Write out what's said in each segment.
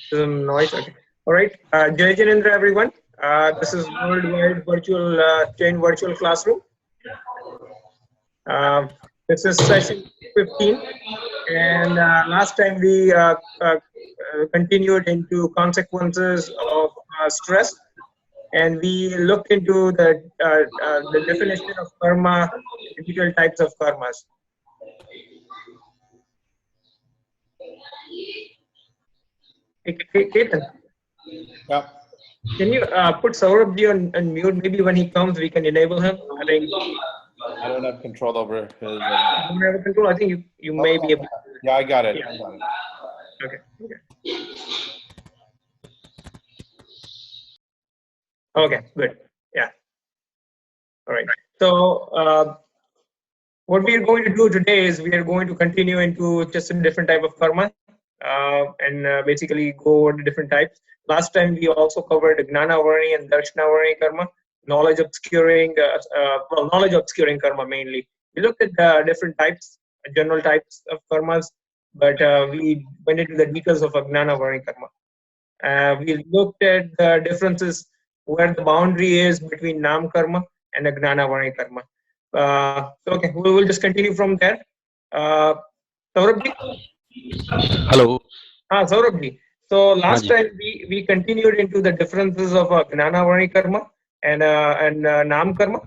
Some noise. Okay. All right. Jai Janendra, everyone. This is Worldwide Virtual Chain Virtual Classroom. Uh, this is session 15, and last time we continued into consequences of stress, and we looked into the definition of karma, typical types of karmas. Hey, Ketan, Yeah. can you put Saurabh on mute? Maybe when he comes, we can enable him. I think I don't have control over his. you don't have a control. I think you may be able to. Yeah, I got it. Yeah. I got it. Okay. Okay. Good. Yeah. All right. So what we are going to do today is we are going to continue into just a different type of karma, and basically go over the different types. Last time we also covered Gnana Varni and Darshana Varni karma, knowledge obscuring, knowledge obscuring karma mainly. We looked at different types, general types of karmas, but we went into the details of Gnana Varni karma. We looked at the differences where the boundary is between Nam karma and Gnana Varni karma. Okay, we will just continue from there. Saurabh ji? Hello. Saurabh ji. So last Ji. time we continued into the differences of Gnana Varni karma and Nam karma.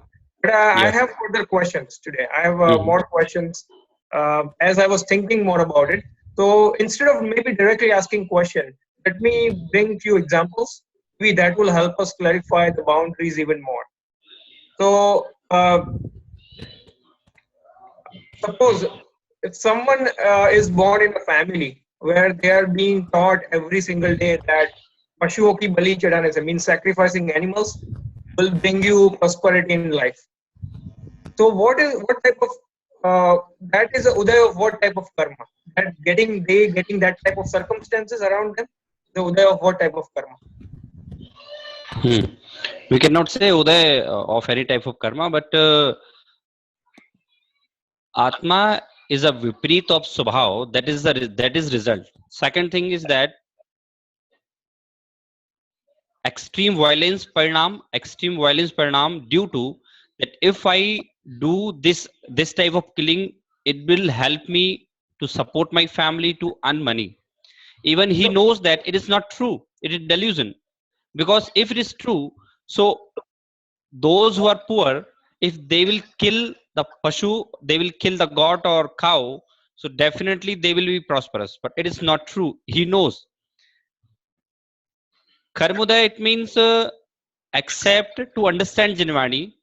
But I have further questions today. I have more questions as I was thinking more about it. So instead of maybe directly asking question, let me bring few examples. Maybe that will help us clarify the boundaries even more. So suppose if someone is born in a family where they are being taught every single day that Pashuo ki bali chadane se means sacrificing animals will bring you prosperity in life. So what type of that is a uday of what type of karma? That getting that type of circumstances around them, the uday of what type of karma? We cannot say uday of any type of karma, but Atma is a vipreet of Subhav. That is result. Second thing is that extreme violence parinam due to that if I do this type of killing, it will help me to support my family to earn money. Even he knows that it is not true. It is delusion. Because if it is true, so those who are poor, if they will kill the pashu, they will kill the goat or cow, so definitely they will be prosperous. But it is not true. He knows. Karmudaya, it means accept to understand Janvani.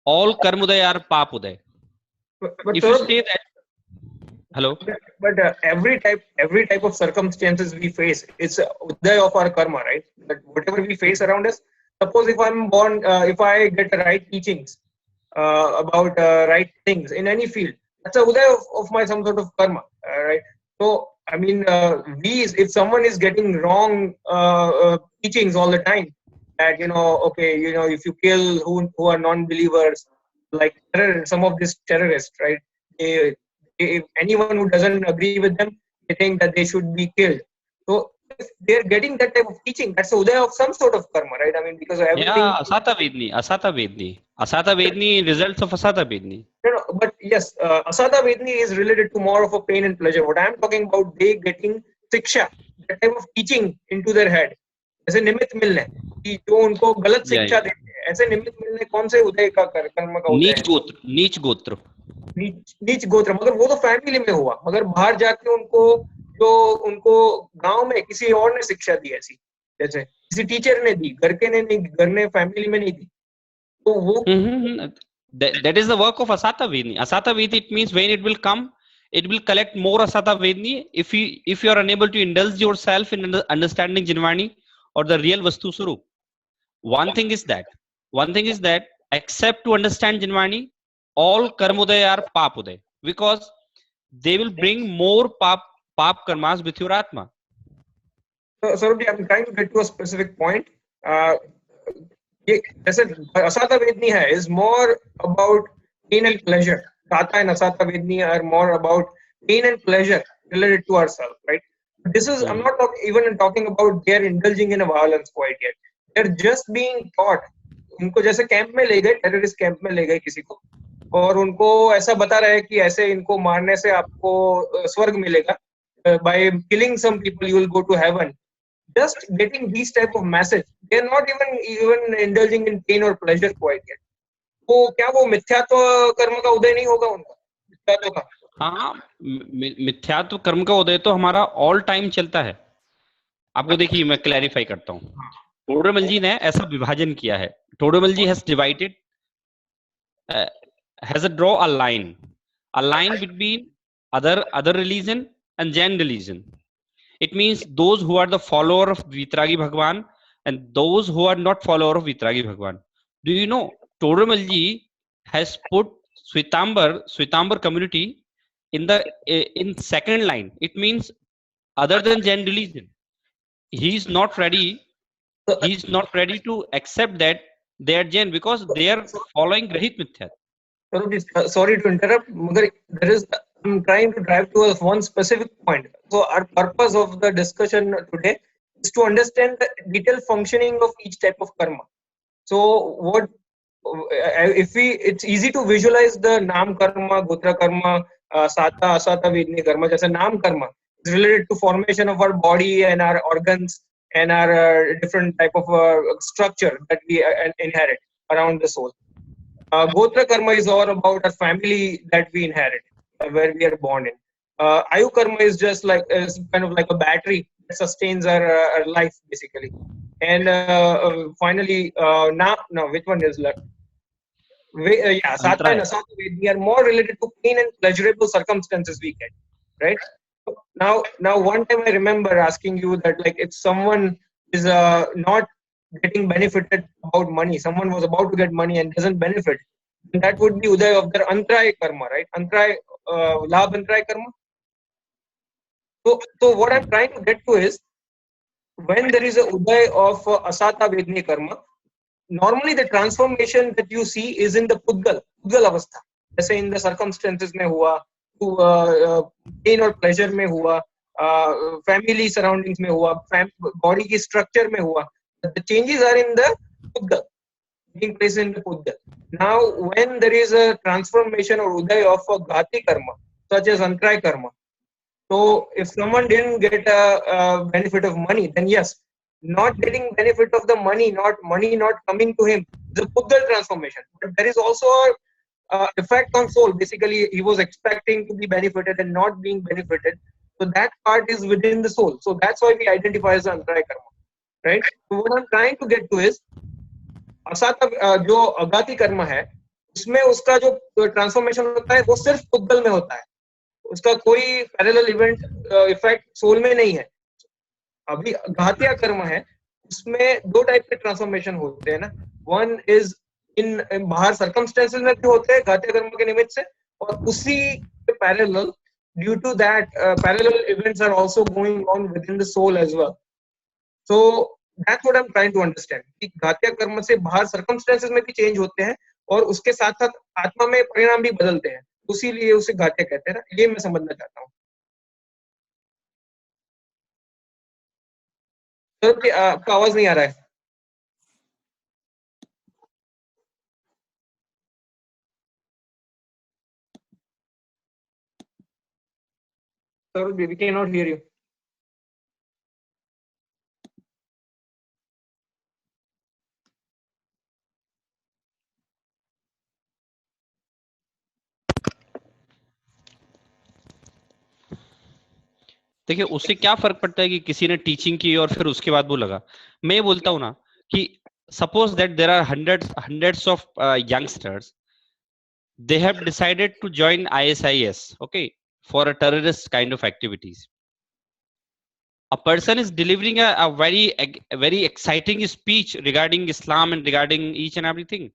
All karmudaya are papuday. But If you say that, hello. But every type of circumstances we face, it's uday of our karma, right? But whatever we face around us, suppose if I'm born, if I get the right teachings about right things in any field, that's a uday of my some sort of karma, right? So I mean, if someone is getting wrong teachings all the time, that okay, if you kill who are non-believers, like some of these terrorists, right? If anyone who doesn't agree with them, they think that they should be killed. So if they're getting that type of teaching, that's a uday of some sort of karma, right? I mean, because of everything. Yeah, Asata Vedni, results of Asata Vedni. No, but yes, Asada Vedni is related to more of a pain and pleasure. What I'm talking about, they getting शिक्षा, that type of teaching into their head. ऐसे निमित्त मिलने कि जो उनको गलत शिक्षा देते हैं, ऐसे निमित्त मिलने कौन से उदय का कर्म का उदय है? नीच गोत्र, मगर वो तो फैमिली में हुआ, मगर बाहर जाके उनको गांव में किसी और ने शिक्षा दी ऐसी, जैसे किसी टीचर ने दी, घर ने फैमिली में नहीं दी, तो वो that is the work of Asata Vedni. Asata Vedni, it means when it will come, it will collect more Asata Vedni if you are unable to indulge yourself in understanding Janvani or the real Vastu Swarup. One thing is that except to understand Janvani, all karmuday are papuday, because they will bring more pap karmas with your Atma. So I'm trying to get to a specific point. जैसे Asata Vedni hai is more about pain and pleasure. Tata and Asata Vedni are more about pain and pleasure related to ourselves, right? This is, I'm not even talking about they're indulging in a violence quite yet. They're just being taught. उनको जैसे camp में ले गए, terrorist camp में ले गए किसी को, और उनको ऐसा बता रहा है कि ऐसे इनको मारने से आपको स्वर्ग मिलेगा. By killing some people you will go to heaven. Just getting these type of message. They're not even indulging in pain or pleasure quite yet. तो क्या वो मिथ्यात्व कर्म का उदय नहीं होगा उनका? मिथ्यात्व का. हाँ, मिथ्यात्व कर्म का उदय तो हमारा ऑल टाइम चलता है. आपको देखिए, मैं क्लैरिफाई करता हूँ. टोडरमल जी ने ऐसा विभाजन किया है. Todarmal ji has divided, has a draw a line between other religion and Jain religion. It means those who are the follower of Vitragi Bhagwan and those who are not follower of Vitragi Bhagwan. Do you know Todamal ji has put Switambar community in the in second line. It means other than Jain religion. He's not ready to accept that they are Jain because they are following Grahit Mithya. Sorry to interrupt, Magar, I'm trying to drive to one specific point. So our purpose of the discussion today is to understand the detailed functioning of each type of karma. So what it's easy to visualize the Nam karma, Gotra karma, Sata, Asata, Vedni karma. Just a Nam karma is related to formation of our body and our organs and our different type of structure that we inherit around the soul. Gotra karma is all about our family that we inherit, where we are born in. Ayu karma is just like is kind of like a battery that sustains our life basically. And finally, now which one is left? Yeah, Sata and Asata Vedni are more related to pain and pleasurable circumstances we get, right? Now, one time I remember asking you that like if someone is not getting benefited about money, someone was about to get money and doesn't benefit, then that would be uday of their antray karma, right? Antray, labh antray karma. So what I'm trying to get to is when there is a uday of asata vedni karma, normally the transformation that you see is in the pudgal avastha. जैसे in the circumstances में हुआ, pain or pleasure में हुआ, family surroundings में हुआ, body की structure में हुआ. The changes are in the pudgal, taking place in the pudgal. Now, when there is a transformation or uday of a ghati karma, such as antray karma, so if someone didn't get a benefit of money, then yes, not getting benefit of the money not coming to him, the pudgal transformation. But there is also a effect on soul. Basically, he was expecting to be benefited and not being benefited. So that part is within the soul. So that's why we identify as antray karma, right? So what I'm trying to get to is असत जो अगाती कर्म है उसमें उसका जो transformation होता है वो सिर्फ पुद्गल में होता है. उसका कोई पैरेलल इवेंट इफेक्ट सोल में नहीं है. अभी घातिया कर्म है उसमें दो टाइप के ट्रांसफॉर्मेशन होते हैं ना. वन इज इन बाहर सर्कमस्टेंसेस में भी होते हैं घातिया कर्म के निमित्त से, और उसी के parallel due to that parallel events are also going on with in the soul as well. So that's what I'm trying to understand कि घातिया कर्म से बाहर सर्कमस्टेंसेस में भी चेंज होते हैं और उसके साथ साथ आत्मा में परिणाम भी बदलते हैं, उसीलिए उसे घातिया कहते हैं ना. ये मैं समझना चाहता हूँ. सर आपका आवाज नहीं आ रहा है. Sir we cannot hear you. देखिए, उससे क्या फर्क पड़ता है कि किसी ने टीचिंग की और फिर उसके बाद वो लगा. मैं बोलता हूं ना कि suppose that there are hundreds of youngsters, they have decided to join ISIS, okay, for a terrorist kind of activities. A person is delivering a very exciting speech regarding Islam and regarding each and everything,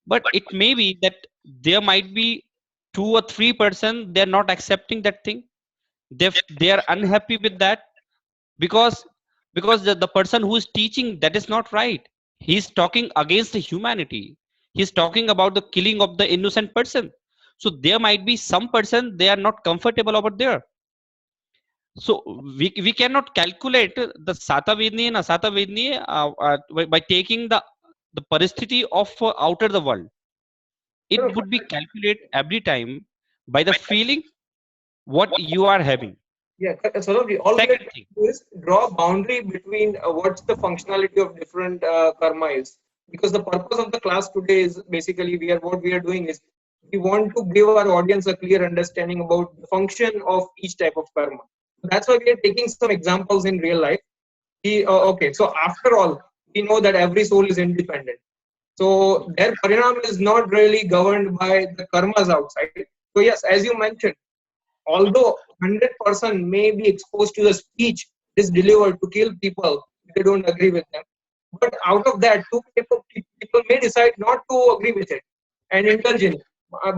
but it may be that there might be 2 or 3% they are not accepting that thing. They are unhappy with that because the person who is teaching that is not right. He is talking against the humanity. He is talking about the killing of the innocent person. So there might be some person they are not comfortable over there. So we cannot calculate the Satavedni and Asatavedni by taking the paristiti of outer the world. It No, would be calculated every time by the feeling what you are having. yeah, so all we are Second trying thing, to do is draw a boundary between what's the functionality of different karma is. Because the purpose of the class today is basically what we are doing is we want to give our audience a clear understanding about the function of each type of karma. That's why we are taking some examples in real life. Okay, so after all, we know that every soul is independent. So their parinam is not really governed by the karmas outside. So yes, as you mentioned, although 100% may be exposed to the speech is delivered to kill people if they don't agree with them, but out of that, people may decide not to agree with it and indulge in it.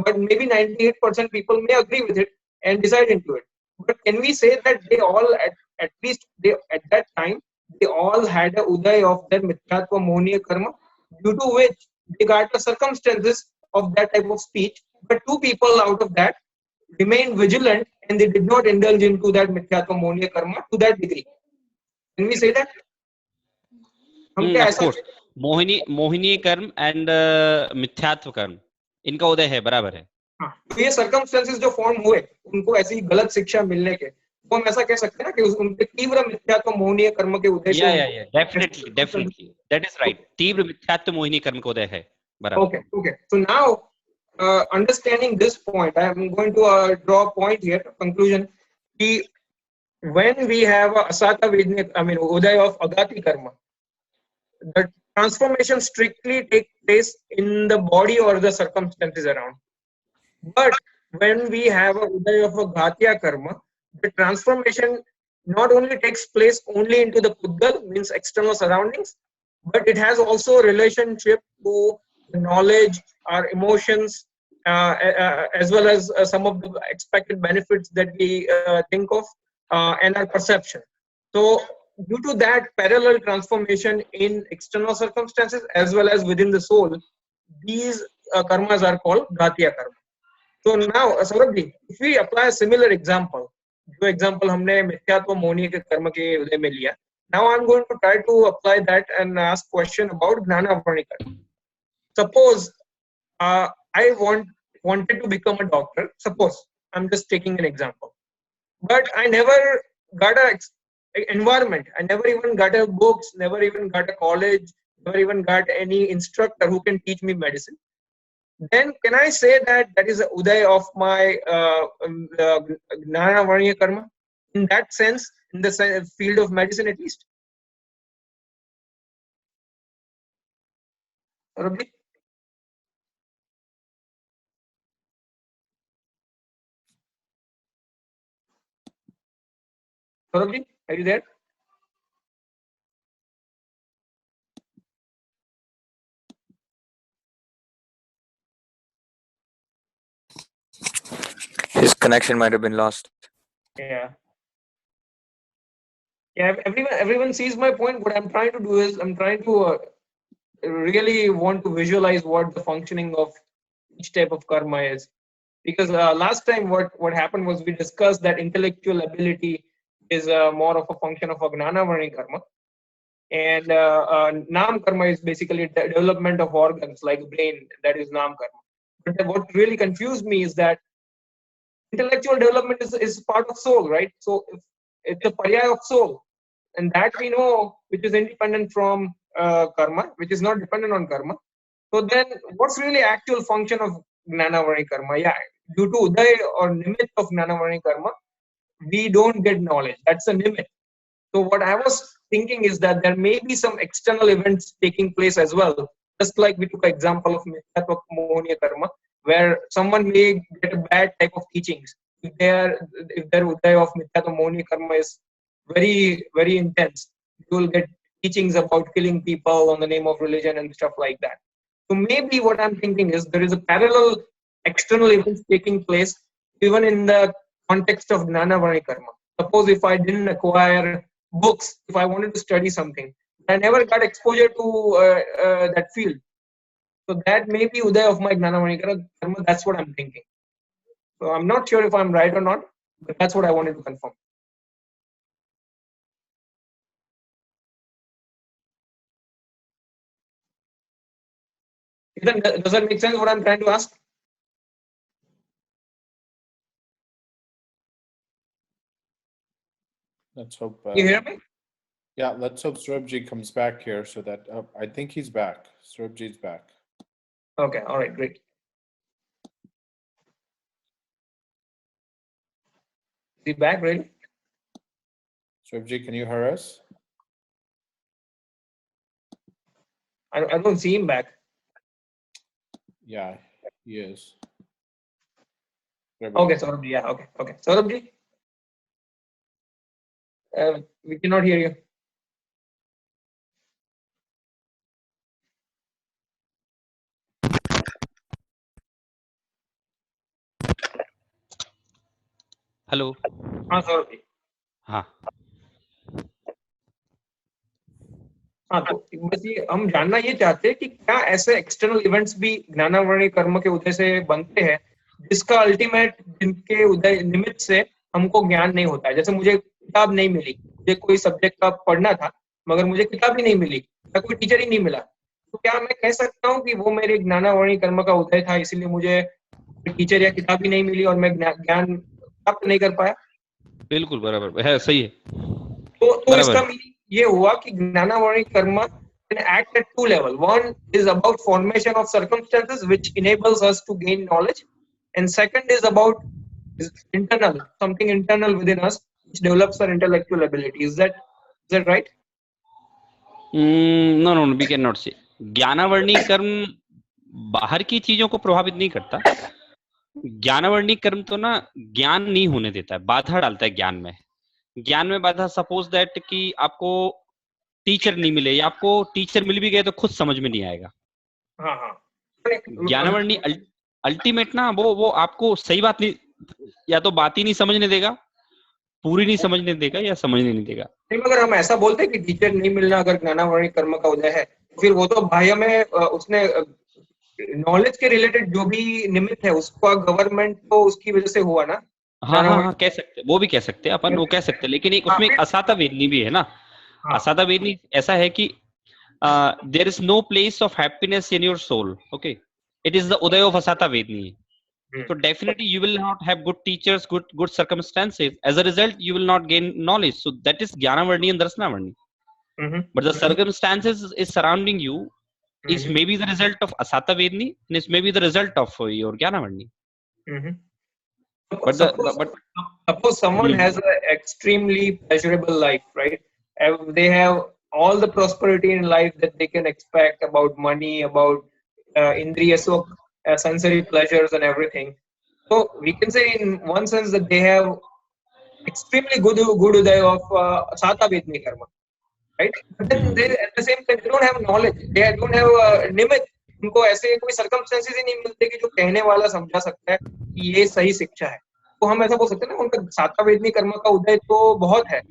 But maybe 98% people may agree with it and decide into it. But can we say that they all, at least they, at that time, they all had a uday of their mithyatva mohniya karma, due to which they got the circumstances of that type of speech, but two people out of that remained vigilant and they did not indulge into that mithyatva mohniya karma to that degree. Can we say that? हम क्या of ऐसा course, Mohini कर्म and मिथ्यात्व कर्म इनका उदय है, बराबर है. हाँ, तो ये सर्कमस्टेंसेस जो फॉर्म हुए उनको ऐसी गलत शिक्षा मिलने के, वो हम ऐसा कह सकते हैं ना कि उनके तीव्र मिथ्यात्व मोहनीय कर्म के उदय से या डेफिनेटली दैट इज राइट. तीव्र मिथ्यात्व मोहिनी कर्म का उदय है, बराबर. okay, so now understanding this point, I am going to draw a point here, conclusion. When we have a asata vidya, I mean uday of agati karma, the transformation strictly take place in the body or the circumstances around. But when we have a uday of a ghatya karma, the transformation not only takes place only into the puddal, means external surroundings, but it has also a relationship to the knowledge, our emotions, as well as some of the expected benefits that we think of, and our perception. So, due to that parallel transformation in external circumstances as well as within the soul, these karmas are called ghatya karma. So now, Saurabh ji, if we apply a similar example, जो example हमने मिथ्यात्व मोहनी के कर्म के उदय में लिया, now I'm going to try to apply that and ask question about Gnana Varnika. Suppose I wanted to become a doctor. Suppose I'm just taking an example, but I never got a environment. I never even got a books, never even got a college, never even got any instructor who can teach me medicine. Then can I say that that is a uday of my Gnana Varniya karma? In that sense, in the field of medicine at least? Saurabh ji? Saurabh ji, are you there? His connection might have been lost. Yeah. Yeah, everyone sees my point. What I'm trying to do is I'm trying to really want to visualize what the functioning of each type of karma is. Because last time what happened was we discussed that intellectual ability is more of a function of a Gnana Varni karma. And Nam karma is basically the development of organs like brain, that is Nam karma. But what really confused me is that intellectual development is part of soul, right? So if it's a paryay of soul, and that we know, which is independent from karma, which is not dependent on karma. So then, what's really actual function of Gnanavarni karma? Yeah, due to uday or nimit of Gnanavarni karma, we don't get knowledge. That's a nimit. So what I was thinking is that there may be some external events taking place as well. Just like we took an example of Mithyatva Mohniya karma, where someone may get a bad type of teachings. If their uday of Mithyatva Mohniya karma is very intense, you will get teachings about killing people on the name of religion and stuff like that. So maybe what I'm thinking is there is a parallel external events taking place even in the context of Gnanavarni karma. Suppose if I didn't acquire books, if I wanted to study something, I never got exposure to that field. So that may be uday of my Gnanavarni karma. That's what I'm thinking. So I'm not sure if I'm right or not, but that's what I wanted to confirm. Does that make sense what I'm trying to ask? Let's hope. You hear me? Yeah, let's hope Surabji comes back here so that I think he's back. Surabji's back. Okay, all right, great. Is he back really? Surabji, can you hear us? I don't see him back. Yeah, he is. Okay, Saurabh, yeah, okay. Saurabh, we cannot hear you. Hello हाँ सौरभ जी हाँ हाँ तो बस ये हम जानना ये चाहते हैं कि क्या ऐसे एक्सटर्नल इवेंट्स भी ज्ञानावरणी कर्म के उदय से बनते हैं जिसका अल्टीमेट जिनके उदय निमित्त से हमको ज्ञान नहीं होता है। जैसे मुझे किताब नहीं मिली, मुझे कोई सब्जेक्ट का पढ़ना था मगर मुझे किताब ही नहीं मिली या कोई टीचर ही नहीं मिला, तो क्या मैं कह सकता हूँ कि वो मेरे ज्ञानावरणी कर्म का उदय था इसलिए मुझे टीचर या किताब ही नहीं मिली और मैं ज्ञान प्राप्त नहीं कर पाया? बिल्कुल बराबर है, सही है। तो इसका मीनिंग ये हुआ कि ज्ञानावरणी कर्म can act at two levels. One is about formation of circumstances which enables us to gain knowledge, and second is about internal, something internal within us which develops our intellectual ability. Is that right? No no we can not say ज्ञानावर्णी कर्म बाहर की चीजों को प्रभावित नहीं करता। ज्ञानावर्णी कर्म तो ना ज्ञान नहीं होने देता है, बाधा डालता है ज्ञान में। ज्ञान में बाधा सपोज दैट कि आपको टीचर नहीं मिले या आपको टीचर मिल भी गए तो खुद समझ में नहीं आएगा। हाँ हाँ ज्ञानावर्णी अल्टीमेट ना वो आपको सही बात नहीं, या तो बात ही नहीं समझने देगा, पूरी नहीं समझने देगा या समझने नहीं देगा। नहीं मगर हम ऐसा बोलते हैं कि टीचर नहीं मिलना अगर ज्ञानावरणी कर्म का उदय है फिर वो तो बाह्य में उसने नॉलेज के रिलेटेड जो भी निमित्त है उसका गवर्नमेंट तो उसकी वजह से हुआ ना। हाँ हाँ हाँ कह सकते, वो भी कह सकते हैं अपन, वो कह सकते हैं, लेकिन एक उसमें एक असाता वेदनी भी है ना। असाता वेदनी ऐसा है कि there is no place of happiness in your soul, okay, it is the उदय ऑफ असata vedni. So definitely you will not have good teachers, good circumstances. As a result, you will not gain knowledge. So that is Jnanavarni and Darsanavarni. But the circumstances is surrounding you is maybe the result of Asata Vedni and is maybe the result of your Jnanavarni. But suppose someone has an extremely pleasurable life, right? They have all the prosperity in life that they can expect about money, about indriya sukh, sensory pleasures and everything. So we can say in one sense that they have extremely good uday of Sata Vedni karma, right? But then they, at the same time they don't have knowledge, they don't have nimit, उनको ऐसे कोई circumstances ही नहीं मिलते कि जो कहने वाला समझा सकता है कि ये सही शिक्षा है। तो हम ऐसा बोल सकते हैं ना उनका साता वेदनी कर्म का उदय तो बहुत है,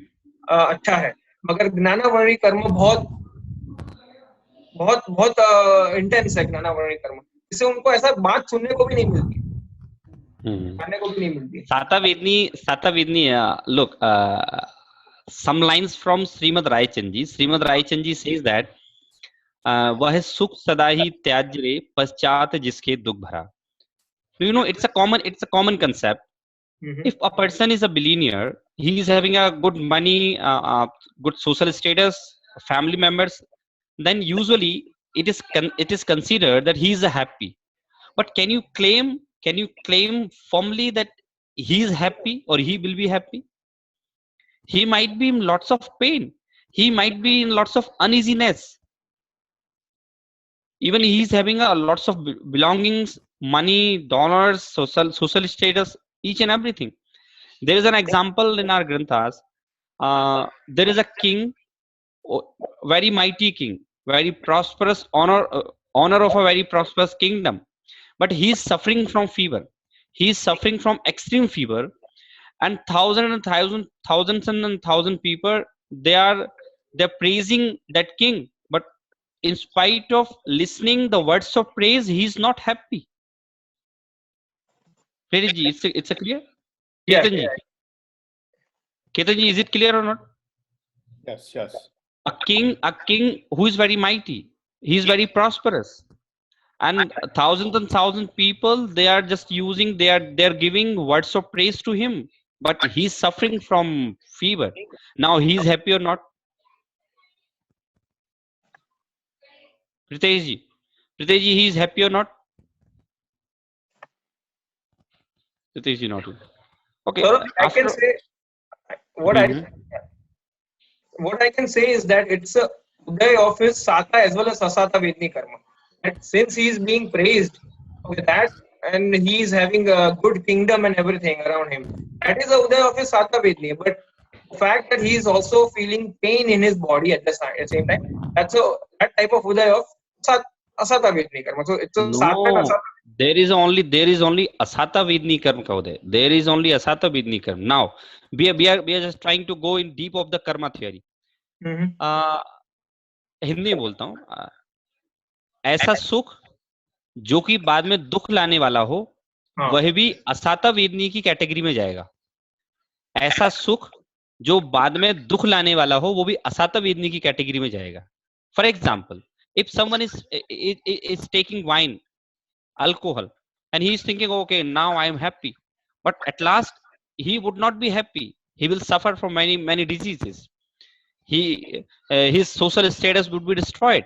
अच्छा है, मगर ज्ञानावरणी कर्म बहुत बहुत बहुत इंटेंस है ज्ञानावरणी कर्म, जिससे उनको ऐसा बात सुनने को भी नहीं मिलती, खाने को भी नहीं मिलती। Sata Vedni, look, some lines from Srimad Raichandji. Srimad Raichandji says that वह सुख सदा ही त्याज रे पश्चात जिसके दुख भरा. So you know it's a common concept. If a person is a billionaire, he is having a good money, good social status, family members, then usually it is considered that he is happy. But can you claim firmly that he is happy or he will be happy? He might be in lots of pain, he might be in lots of uneasiness, even he is having a lots of belongings, money, dollars, social status, each and everything. There is an example in our granthas. There is a king, very mighty king, very prosperous, honor of a very prosperous kingdom, but he is suffering from fever, he is suffering from extreme fever, and thousands and thousand people, they're praising that king, but in spite of listening the words of praise, he is not happy. Ji, it's a clear? Yeah, Ketan ji, Ketan ji, is it clear or not? Yes, yes. A king who is very mighty, he is very prosperous, and thousands and thousands people, they are just using, they're giving words of praise to him, but he's suffering from fever. Now he's happy or not? Pritesh ji, he's happy or not? Pritesh ji not here. Okay, So I can after. say what I Mhm. what I can say is that it's a uday of his sata as well as asata vedni karma. And since he is being praised with that, and he is having a good kingdom and everything around him, that is a uday of his sata vedni. But the fact that he is also feeling pain in his body at the same time, that's a that type of uday of asata vedni karma. So it's a sata and No, asata. there is only asata vidni karma ka uday. There is only asata vidni karma. Now we are just trying to go in deep of the karma theory. Mhm. Hindi में बोलता हूँ, ऐसा सुख जो कि बाद में दुख लाने वाला हो, हाँ. वह भी असाता वेदनी की कैटेगरी में जाएगा. ऐसा सुख जो बाद में दुख लाने वाला हो, वो भी असाता वेदनी की कैटेगरी में जाएगा. For example, if someone is taking wine, alcohol, and he is thinking, okay, now I am happy, but at last he would not be happy. He will suffer from many diseases. He his social status would be destroyed.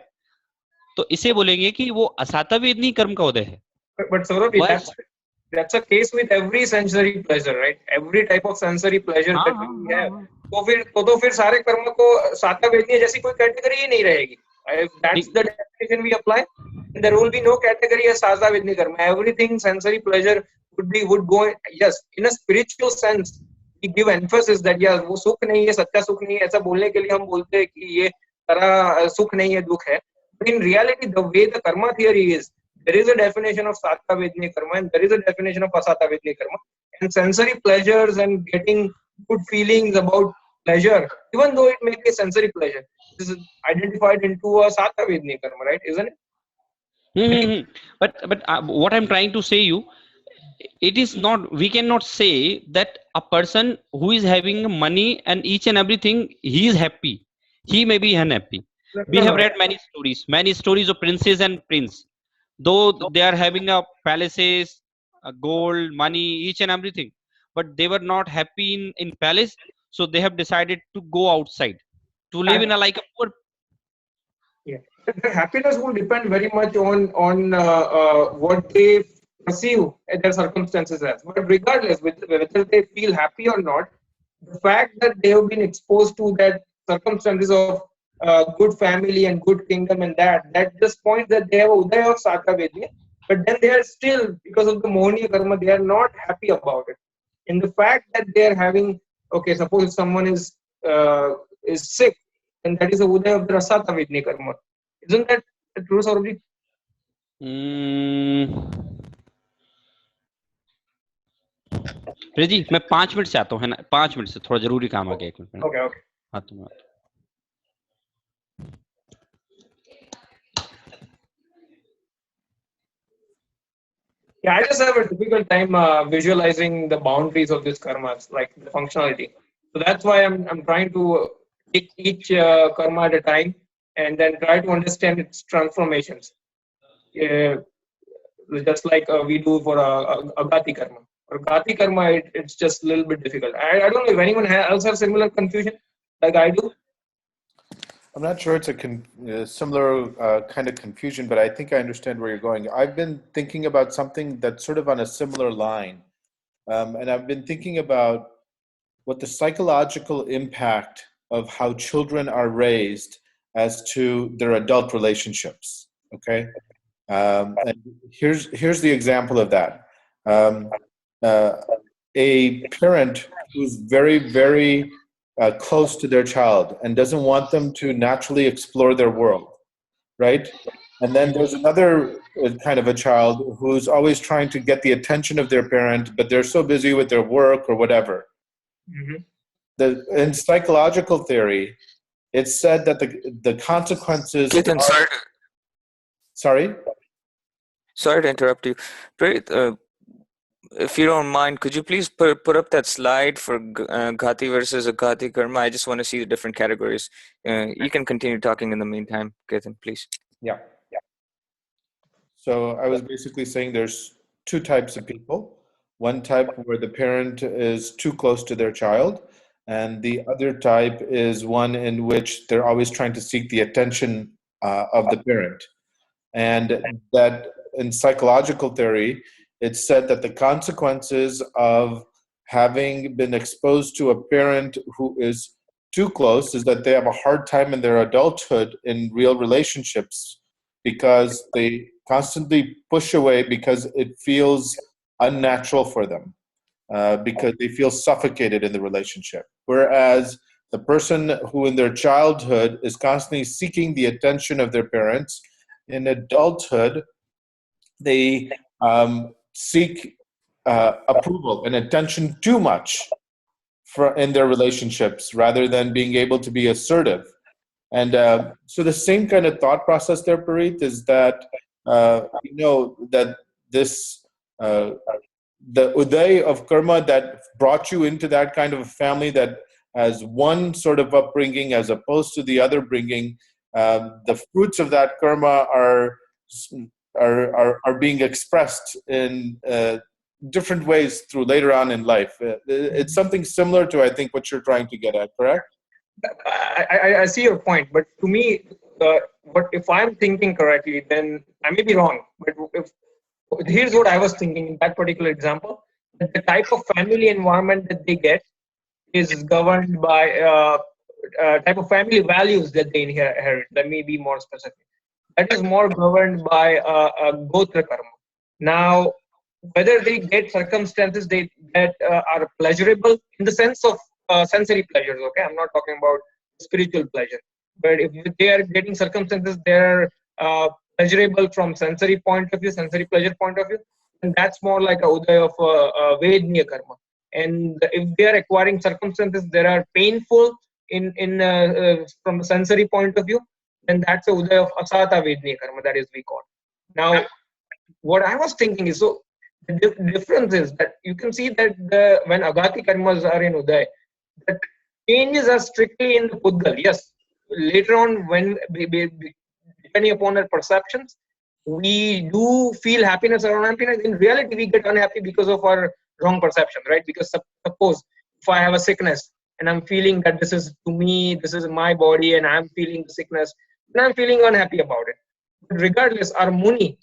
तो इसे बोलेंगे कि वो असाता वेदनी कर्म का उदय है. But Saurabh, वह that's a case with every sensory pleasure, right? Every type of sensory pleasure हाँ that हाँ we हाँ have. हाँ. तो फिर सारे कर्म को साता वेदनीय जैसी कोई कैटेगरी ही नहीं रहेगी. If that's the definition we apply, then there will be no category as साता वेदनीय कर्म. Everything sensory pleasure would go. Yes, in a spiritual sense, we give emphasis that yeah, वो सुख नहीं है, सच्चा सुख नहीं है. ऐसा बोलने के लिए हम बोलते हैं कि ये तरह सुख नहीं है, दुख है. But in reality, the way the karma theory is, there is a definition of Sata Vedni Karma and there is a definition of Asata Vedni Karma. And sensory pleasures and getting good feelings about pleasure, even though it may be a sensory pleasure, this is identified into a Sata Vedni Karma, right? Isn't it? Mm-hmm. But what I'm trying to say you, it is not, we cannot say that a person who is having money and each and everything, he is happy. He may be unhappy. We No, have no. read many stories of princes and prince. Though they are having a palaces, a gold, money, each and everything, but they were not happy in palace, so they have decided to go outside to live in a like a poor. Yeah, the happiness will depend very much on what they perceive their circumstances as. But regardless, whether they feel happy or not, the fact that they have been exposed to that circumstances of good family and good kingdom and that just points that they have a uday of Sata Vedya, but then they are still, because of the Mohaniya karma, they are not happy about it. In the fact that they are having, okay, suppose if someone is sick, and that is a uday of the Rasata Vedni karma. Isn't that true, Saurabh? जी मैं 5 minute से आता हूँ, है ना, 5 minute से थोड़ा जरूरी काम आ गया, 1 मिनट. Okay, okay. आता हूँ. Yeah, I just have a difficult time visualizing the boundaries of this karmas, like the functionality. So that's why I'm trying to take each karma at a time and then try to understand its transformations. Just like we do for a Gati karma. For Gati karma, it's just a little bit difficult. I don't know if anyone else has similar confusion like I do. I'm not sure it's a similar kind of confusion, but I think I understand where you're going. I've been thinking about something that's sort of on a similar line. And I've been thinking about what the psychological impact of how children are raised as to their adult relationships. Okay, and here's the example of that. A parent who's very close to their child and doesn't want them to naturally explore their world, right? And then there's another kind of a child who's always trying to get the attention of their parent, but they're so busy with their work or whatever. Mm-hmm. In psychological theory, it's said that the consequences. Ketan, Sorry? Sorry to interrupt you. If you don't mind, could you please put up that slide for Ghati versus Aghati Karma? I just want to see the different categories. You can continue talking in the meantime, Ketan, please. Yeah. So I was basically saying there's two types of people. One type where the parent is too close to their child, and the other type is one in which they're always trying to seek the attention of the parent. And that in psychological theory, it's said that the consequences of having been exposed to a parent who is too close is that they have a hard time in their adulthood in real relationships because they constantly push away because it feels unnatural for them, because they feel suffocated in the relationship. Whereas the person who in their childhood is constantly seeking the attention of their parents, in adulthood, they seek approval and attention too much in their relationships rather than being able to be assertive. And so the same kind of thought process there, Parit, is that that this the uday of karma that brought you into that kind of a family that has one sort of upbringing as opposed to the other bringing, the fruits of that karma are being expressed in different ways through later on in life. It's something similar to, I think, what you're trying to get at, correct? I see your point, but to me, what if I'm thinking correctly, then I may be wrong. But here's what I was thinking in that particular example: that the type of family environment that they get is governed by type of family values that they inherit. Let me be more specific. That is more governed by gotra karma. Now, whether they get circumstances that are pleasurable in the sense of sensory pleasures, okay? I'm not talking about spiritual pleasure. But if they are getting circumstances that are pleasurable from sensory point of view, sensory pleasure point of view, then that's more like a uday of vedniya karma. And if they are acquiring circumstances that are painful from a sensory point of view, then that's a uday of asata vedniya karma, that is we call. Now, what I was thinking is, so the difference is that you can see that when agati karmas are in uday, the changes are strictly in the pudgal. Yes, later on, when depending upon our perceptions, we do feel happiness or unhappiness. In reality, we get unhappy because of our wrong perception, right? Because suppose if I have a sickness and I'm feeling that this is to me, this is my body, and I'm feeling the sickness, then I'm feeling unhappy about it. But regardless, our Muni,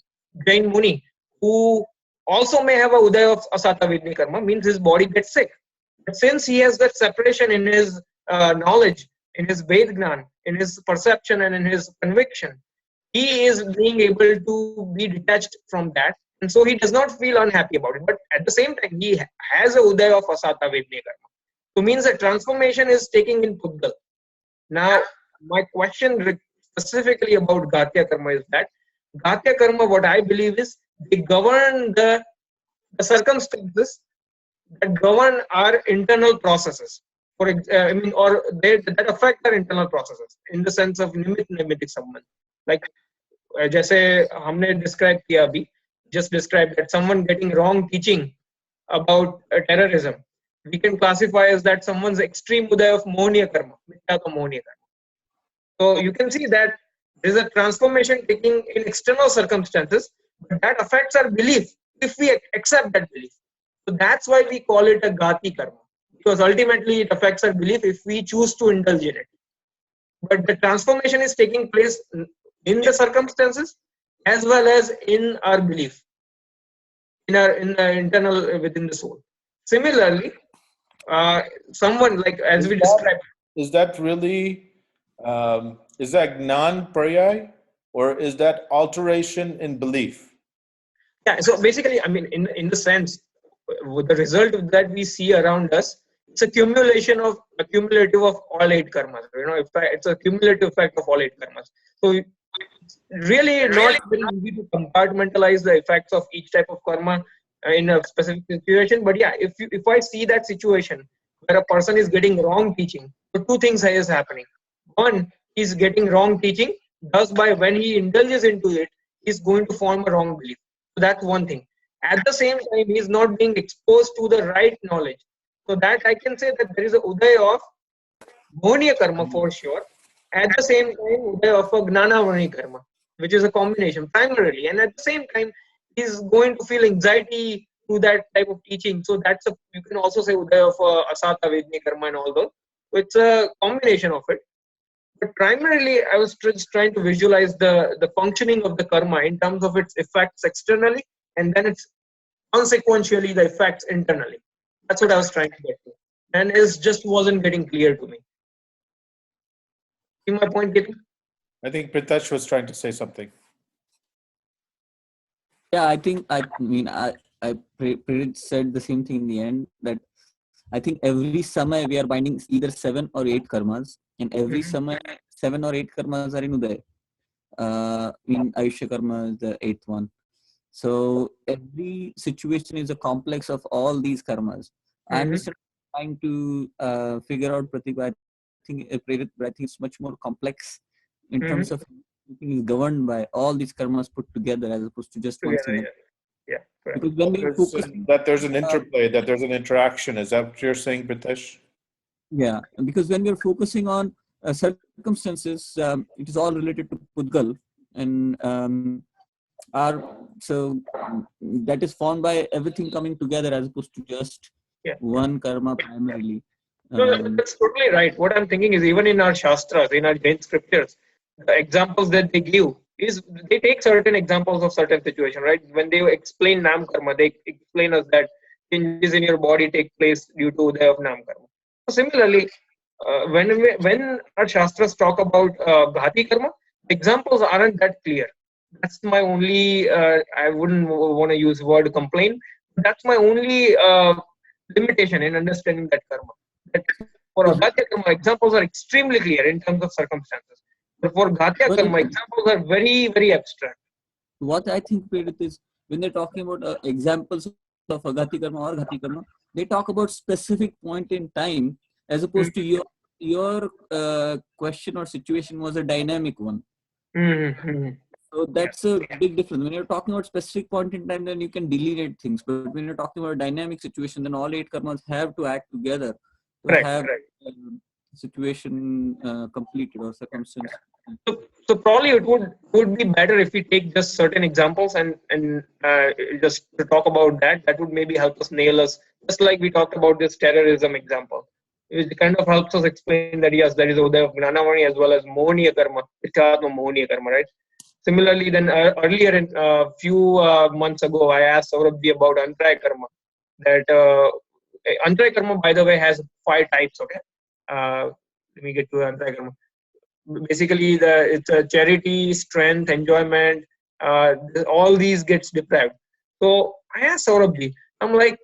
Jain Muni, who also may have a uday of asata vidni karma, means his body gets sick. But since he has that separation in his knowledge, in his Vedgnan, in his perception, and in his conviction, he is being able to be detached from that. And so he does not feel unhappy about it. But at the same time, he has a uday of asata vedni karma. So means that transformation is taking in Pudgal. Now, my question specifically about Gatya Karma is that Gatya Karma, what I believe is, they govern the circumstances that govern our internal processes. That affect our internal processes in the sense of nimitic संबंध. Like जैसे हमने describe किया अभी, just described that someone getting wrong teaching about terrorism, we can classify as that someone's extreme uday of mohniya karma, mithya ka mohniya karma. So you can see that there is a transformation taking in external circumstances, but that affects our belief if we accept that belief. So that's why we call it a gati karma, because ultimately it affects our belief if we choose to indulge in it. But the transformation is taking place in the circumstances as well as in our belief, in the internal within the soul. Similarly, someone like as we described. Is that really is that gnan paryay, or is that alteration in belief? Yeah. So basically, I mean, in the sense, the result that we see around us, it's a cumulative of all 8 karmas. It's a cumulative effect of all 8 karmas. So it's really not very easy to compartmentalize the effects of each type of karma in a specific situation. But yeah, if I see that situation where a person is getting wrong teaching, so 2 things is happening. One, he's getting wrong teaching. Thus, by when he indulges into it, he's going to form a wrong belief. So that's one thing. At the same time, he is not being exposed to the right knowledge. So that I can say that there is a uday of mohniya karma for sure. At the same time, uday of a gnana karma. which is a combination primarily, and at the same time he's going to feel anxiety through that type of teaching. So that's a, you can also say Udaya of Asata Vedni Karma and all those. So it's a combination of it. But primarily, I was just trying to visualize the functioning of the karma in terms of its effects externally, and then its consequentially the effects internally. That's what I was trying to get to, and it just wasn't getting clear to me. See my point, Ketan? I think Pritesh was trying to say something. Yeah, I pretty said the same thing in the end, that I think every summer we are binding either 7 or 8 karmas, and every summer 7 or 8 karmas are in Uday. Ayushya karma is the 8th one. So every situation is a complex of all these karmas. I understand trying to figure out Pratik, but I think it's much more complex in terms of everything is governed by all these karmas put together as opposed to just one single. Yeah. Correct. Because when we focus, That there's an interplay, that there's an interaction. Is that what you're saying, Pritesh? yeah, because when we're focusing on circumstances, it is all related to Pudgal, and that is formed by everything coming together as opposed to just one karma primarily. No, that's totally right. What I'm thinking is, even in our Shastras, in our Jain scriptures, the examples that they give is they take certain examples of certain situation, right? When they explain Nam Karma, they explain us that changes in your body take place due to the of Nam Karma. So similarly, when our Shastras talk about Ghati Karma, examples aren't that clear. That's my only, I wouldn't want to use word complaint, but that's my only limitation in understanding that karma. That for Agatya karma, examples are extremely clear in terms of circumstances. But for Gatya karma, examples are very, very abstract. What I think, Prerit, is when they're talking about examples of Agati karma or Ghati karma, they talk about specific point in time as opposed to your question or situation was a dynamic one. So that's a big difference. When you're talking about specific point in time, then you can delineate things. But when you're talking about a dynamic situation, then all 8 karmas have to act together to have situation completed or circumstance. So probably it would be better if we take just certain examples and just to talk about that. That would maybe help us nail us. Just like we talked about this terrorism example, it kind of helps us explain that yes, there is Uday of Gnanavani as well as Mohniya karma, Ichhatma Mohniya karma, right? Similarly, then earlier in a few months ago, I asked Saurabh about Antraya karma. That Antraya karma, by the way, has 5 types. Okay, let me get to Antraya karma. Basically, it's a charity, strength, enjoyment. All these gets deprived. So I asked Saurabh, I'm like,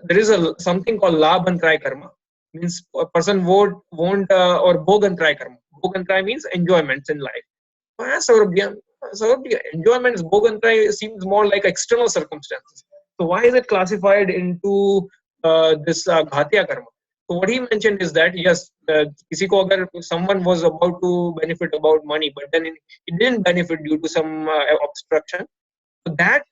there is something called Labh Antraya karma. Means a person won't or Bhog Antraya karma. Bhog Antraya means enjoyments in life. I asked Saurabh, enjoyments, Bhog Antraya seems more like external circumstances. So why is it classified into this Ghatya karma? So what he mentioned is that yes, किसी को अगर someone was about to benefit about money, but then it didn't benefit due to some obstruction. So that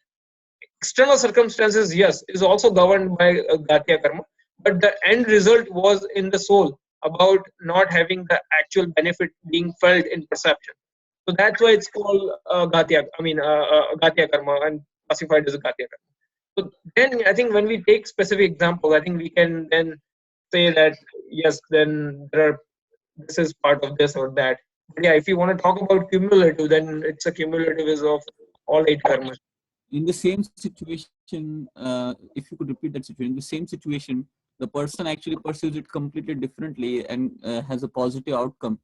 external circumstances, yes, is also governed by Gatya karma, but the end result was in the soul about not having the actual benefit being felt in perception. So that's why it's called Gatya. Gatya karma and classified as Gatya karma. So then I think when we take specific examples, I think we can then say that yes, then this is part of this or that. But yeah, if you want to talk about cumulative, then it's a cumulative is of all 8 karmas. In the same situation, if you could repeat that situation, in the same situation, the person actually pursues it completely differently and has a positive outcome.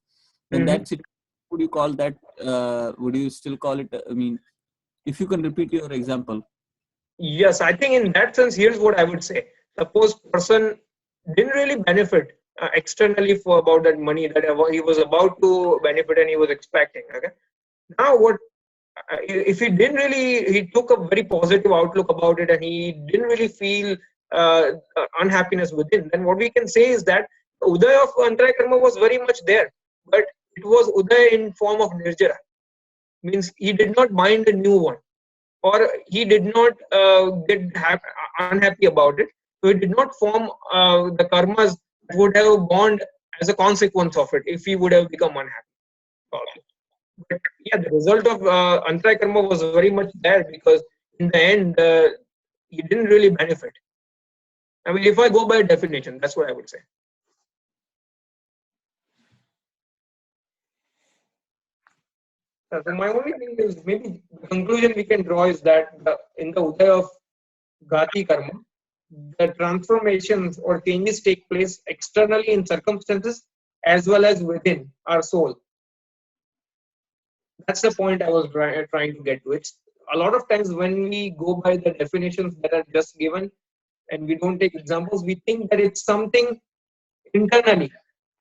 Then that situation, would you call that? Would you still call it? If you can repeat your example. Yes, I think in that sense, here's what I would say. Suppose person didn't really benefit externally for about that money that he was about to benefit and he was expecting. Okay, now what? If he took a very positive outlook about it and he didn't really feel unhappiness within, then what we can say is that the Uday of Antraya Karma was very much there, but it was Uday in form of Nirjara. Means he did not mind a new one, or he did not get unhappy about it. So he did not form the karmas that would have born as a consequence of it if he would have become unhappy. But yeah, the result of Antarya Karma was very much there, because in the end, you didn't really benefit. I mean, if I go by definition, that's what I would say. So my only thing is, maybe the conclusion we can draw is that in the Uday of Ghati Karma, the transformations or changes take place externally in circumstances as well as within our soul. That's the point I was trying to get to. It's a lot of times when we go by the definitions that are just given and we don't take examples, we think that it's something internally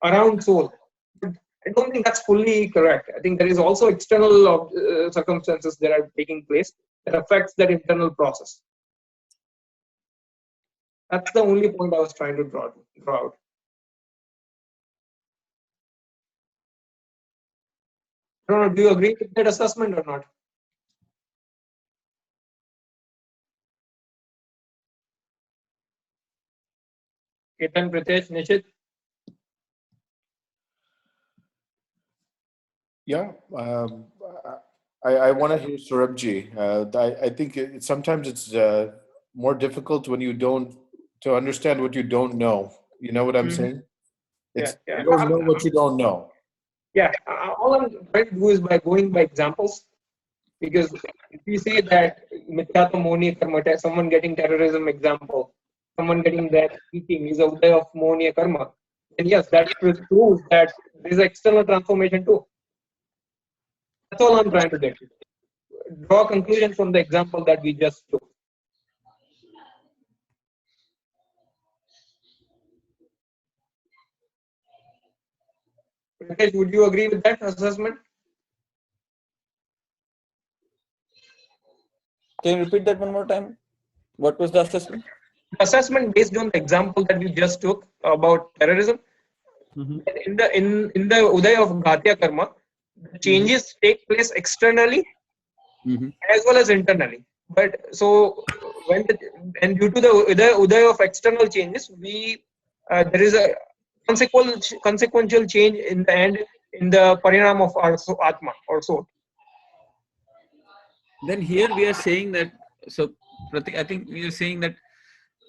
around soul. But I don't think that's fully correct. I think there is also external circumstances that are taking place that affects that internal process. That's the only point I was trying to draw out. I don't know, do you agree with that assessment or not? Ketan, Pritesh, Nishit? Yeah, I want to hear Surabji. I think sometimes it's more difficult when you don't to understand what you don't know. You know what I'm saying? Yeah, It's yeah. you don't know what you don't know. Yeah, all I'm trying to do is by going by examples, because if we say that Mithyata Moni Karma, someone getting terrorism example, someone getting that eating is a way of Moni Karma, then yes, that proves that there is external transformation too. That's all I'm trying to get to. Draw a conclusion from the example that we just took. Pritesh, would you agree with that assessment? Can you repeat that one more time? What was the assessment? Assessment based on the example that we just took about terrorism. In the Uday of Ghatya Karma, the changes take place externally as well as internally. But so and due to the Uday of external changes, there is a consequential change in the end in the parinam of our Atma or soul. Then here we are saying that, so Pratik, I think we are saying that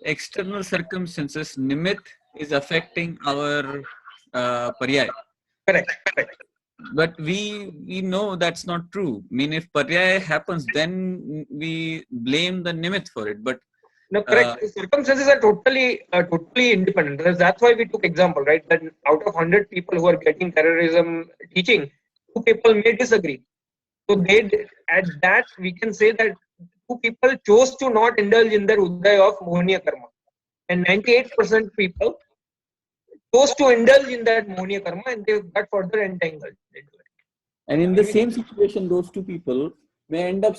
external circumstances, nimit, is affecting our paryay. Correct. Correct. But we know that's not true. I mean, if paryay happens, then we blame the nimit for it. But No, correct. Circumstances are totally independent. That's why we took example, right? That out of 100 people who are getting terrorism teaching, 2 people may disagree. So at that we can say that 2 people chose to not indulge in their uday of Mohniya Karma, and 98% people chose to indulge in that Mohniya Karma, and they got further entangled into it. And in the same situation, those 2 people may end up